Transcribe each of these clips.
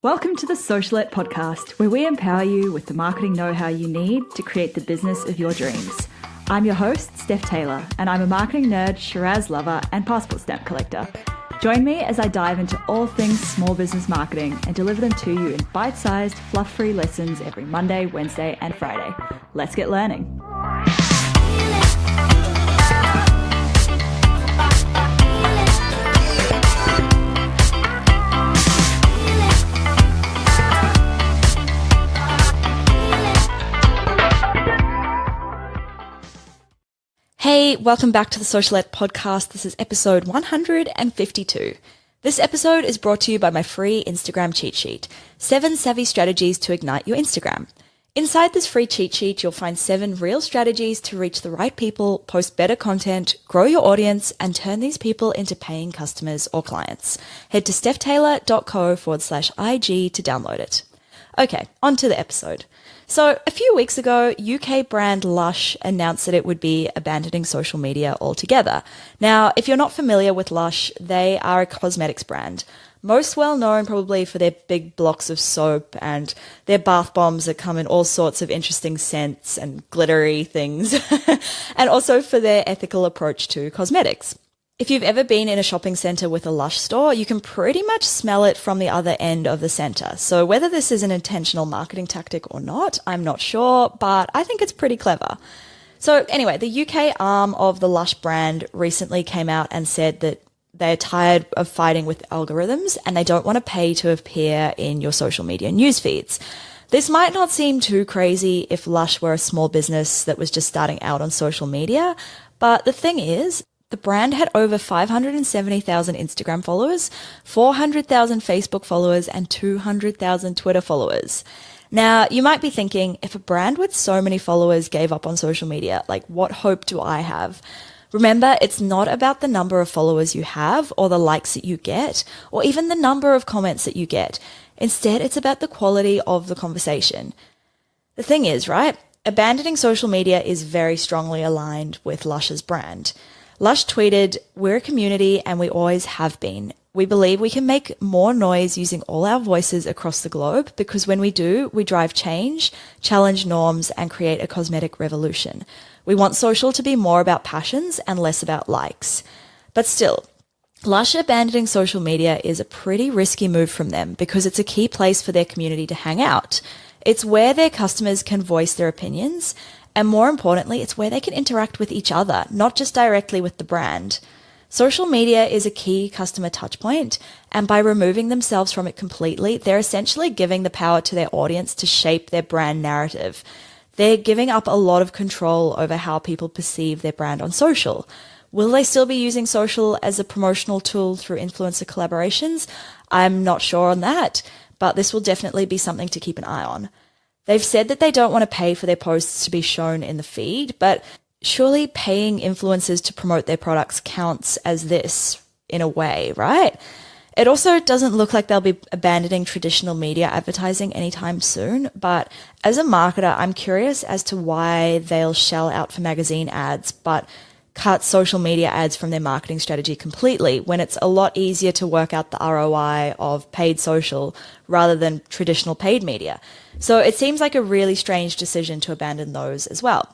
Welcome to the Socialette podcast, where we empower you with the marketing know-how you need to create the business of your dreams. I'm your host, Steph Taylor, and I'm a marketing nerd, Shiraz lover, and passport stamp collector. Join me as I dive into all things small business marketing and deliver them to you in bite-sized, fluff-free lessons every Monday, Wednesday, and Friday. Let's get learning. Hey, welcome back to the Socialette podcast. This is episode 152. This episode is brought to you by my free Instagram cheat sheet, 7 savvy strategies to ignite your Instagram. Inside this free cheat sheet, you'll find 7 real strategies to reach the right people, post better content, grow your audience, and turn these people into paying customers or clients. Head to stephtaylor.co/IG to download it. Okay, on to the episode. So a few weeks ago, UK brand Lush announced that it would be abandoning social media altogether. Now, if you're not familiar with Lush, they are a cosmetics brand. Most well known probably for their big blocks of soap and their bath bombs that come in all sorts of interesting scents and glittery things, and also for their ethical approach to cosmetics. If you've ever been in a shopping centre with a Lush store, you can pretty much smell it from the other end of the centre. So whether this is an intentional marketing tactic or not, I'm not sure, but I think it's pretty clever. So anyway, the UK arm of the Lush brand recently came out and said that they're tired of fighting with algorithms and they don't want to pay to appear in your social media news feeds. This might not seem too crazy if Lush were a small business that was just starting out on social media, but the thing is, the brand had over 570,000 Instagram followers, 400,000 Facebook followers, and 200,000 Twitter followers. Now, you might be thinking, if a brand with so many followers gave up on social media, like what hope do I have? Remember, it's not about the number of followers you have or the likes that you get, or even the number of comments that you get. Instead, it's about the quality of the conversation. The thing is, right, abandoning social media is very strongly aligned with Lush's brand. Lush tweeted, "We're a community and we always have been. We believe we can make more noise using all our voices across the globe because when we do, we drive change, challenge norms, and create a cosmetic revolution. We want social to be more about passions and less about likes." But still, Lush abandoning social media is a pretty risky move from them because it's a key place for their community to hang out. It's where their customers can voice their opinions, and more importantly, it's where they can interact with each other, not just directly with the brand. Social media is a key customer touchpoint, and by removing themselves from it completely, they're essentially giving the power to their audience to shape their brand narrative. They're giving up a lot of control over how people perceive their brand on social. Will they still be using social as a promotional tool through influencer collaborations? I'm not sure on that, but this will definitely be something to keep an eye on. They've said that they don't want to pay for their posts to be shown in the feed, but surely paying influencers to promote their products counts as this, in a way, right? It also doesn't look like they'll be abandoning traditional media advertising anytime soon, but as a marketer, I'm curious as to why they'll shell out for magazine ads, but cut social media ads from their marketing strategy completely when it's a lot easier to work out the ROI of paid social rather than traditional paid media. So it seems like a really strange decision to abandon those as well.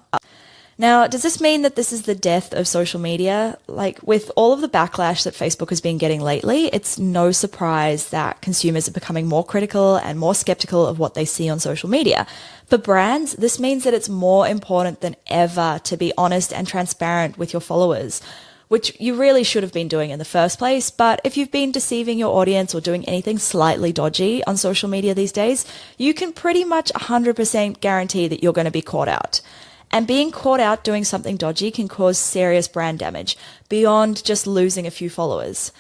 Now, does this mean that this is the death of social media? Like, with all of the backlash that Facebook has been getting lately, it's no surprise that consumers are becoming more critical and more skeptical of what they see on social media. For brands, this means that it's more important than ever to be honest and transparent with your followers, which you really should have been doing in the first place. But if you've been deceiving your audience or doing anything slightly dodgy on social media these days, you can pretty much 100% guarantee that you're going to be caught out. And being caught out doing something dodgy can cause serious brand damage beyond just losing a few followers.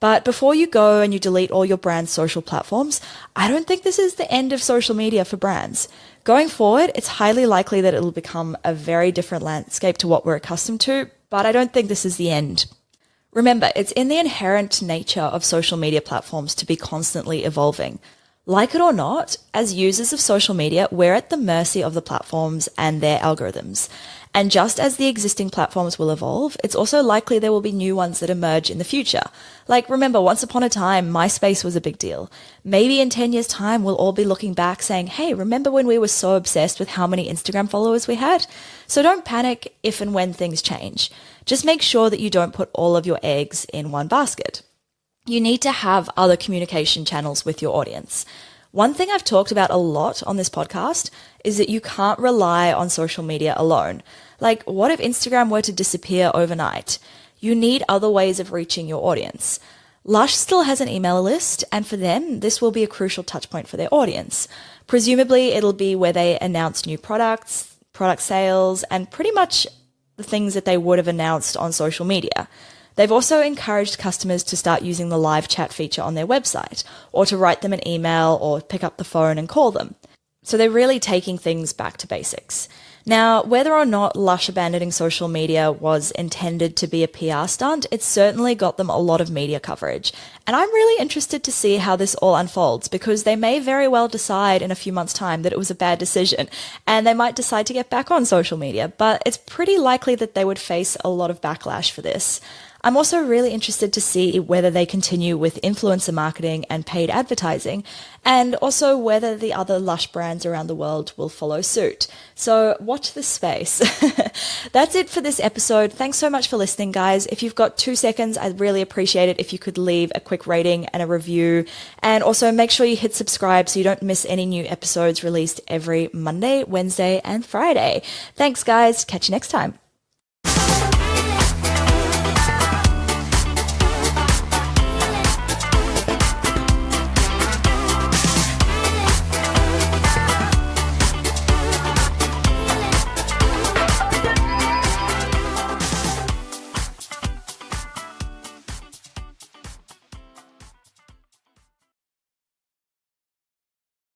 But before you go and you delete all your brand's social platforms, I don't think this is the end of social media for brands. Going forward, it's highly likely that it'll become a very different landscape to what we're accustomed to, but I don't think this is the end. Remember, it's in the inherent nature of social media platforms to be constantly evolving. Like it or not, as users of social media, we're at the mercy of the platforms and their algorithms. And just as the existing platforms will evolve, it's also likely there will be new ones that emerge in the future. Like, remember, once upon a time, MySpace was a big deal. Maybe in 10 years' time, we'll all be looking back saying, hey, remember when we were so obsessed with how many Instagram followers we had? So don't panic if and when things change. Just make sure that you don't put all of your eggs in one basket. You need to have other communication channels with your audience. One thing I've talked about a lot on this podcast is that you can't rely on social media alone. Like, what if Instagram were to disappear overnight? You need other ways of reaching your audience. Lush still has an email list, and for them, this will be a crucial touchpoint for their audience. Presumably, it'll be where they announce new products, product sales, and pretty much the things that they would have announced on social media. They've also encouraged customers to start using the live chat feature on their website, or to write them an email or pick up the phone and call them. So they're really taking things back to basics. Now, whether or not Lush abandoning social media was intended to be a PR stunt, it certainly got them a lot of media coverage. And I'm really interested to see how this all unfolds, because they may very well decide in a few months' time that it was a bad decision, and they might decide to get back on social media, but it's pretty likely that they would face a lot of backlash for this. I'm also really interested to see whether they continue with influencer marketing and paid advertising, and also whether the other Lush brands around the world will follow suit. So watch this space. That's it for this episode. Thanks so much for listening, guys. If you've got 2 seconds, I'd really appreciate it if you could leave a quick rating and a review. And also make sure you hit subscribe so you don't miss any new episodes released every Monday, Wednesday, and Friday. Thanks, guys. Catch you next time.